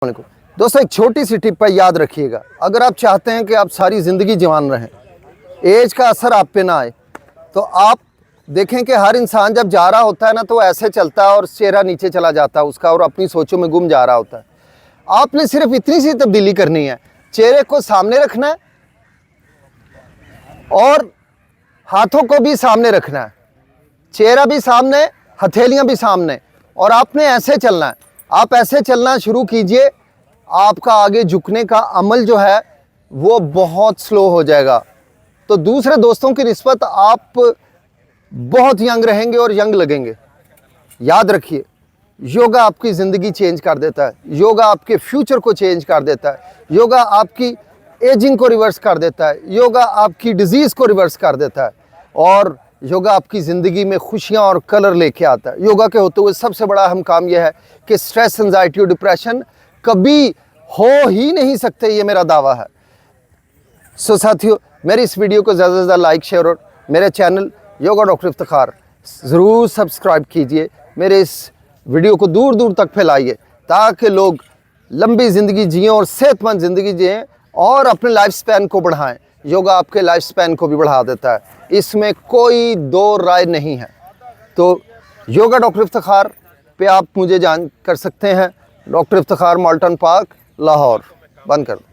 वालेकुम। दोस्तों, एक छोटी सी टिप पर याद रखिएगा, अगर आप चाहते हैं कि आप सारी ज़िंदगी जवान रहें, एज का असर आप पे ना आए, तो आप देखें कि हर इंसान जब जा रहा होता है ना, तो ऐसे चलता है और चेहरा नीचे चला जाता है उसका और अपनी सोचों में गुम जा रहा होता है। आपने सिर्फ इतनी सी तब्दीली करनी है, चेहरे को सामने रखना है और हाथों को भी सामने रखना है, चेहरा भी सामने, हथेलियां भी सामने, और आपने ऐसे चलना है। आप ऐसे चलना शुरू कीजिए, आपका आगे झुकने का अमल जो है वो बहुत स्लो हो जाएगा। तो दूसरे दोस्तों की निस्बत आप बहुत यंग रहेंगे और यंग लगेंगे। याद रखिए, योगा आपकी ज़िंदगी चेंज कर देता है, योगा आपके फ्यूचर को चेंज कर देता है, योगा आपकी एजिंग को रिवर्स कर देता है, योगा आपकी डिजीज़ को रिवर्स कर देता है, और योगा आपकी ज़िंदगी में खुशियाँ और कलर लेके आता है। योगा के होते हुए सबसे बड़ा अहम काम यह है कि स्ट्रेस, एंजाइटी और डिप्रेशन कभी हो ही नहीं सकते, ये मेरा दावा है। सो साथियों, मेरी इस वीडियो को ज़्यादा से ज़्यादा लाइक, शेयर और मेरे चैनल योगा डॉक्टर इफ्तिखार ज़रूर सब्सक्राइब कीजिए। मेरे इस वीडियो को दूर दूर तक फैलाइए ताकि लोग लंबी ज़िंदगी जिएँ और सेहतमंद ज़िंदगी जिएँ और अपने लाइफ स्पैन को बढ़ाएं। योगा आपके लाइफ स्पैन को भी बढ़ा देता है, इसमें कोई दो राय नहीं है। तो योगा डॉक्टर इफ्तिखार पे आप मुझे जान कर सकते हैं, डॉक्टर इफ्तिखार, मॉल्टन पार्क, लाहौर। बंद कर दो।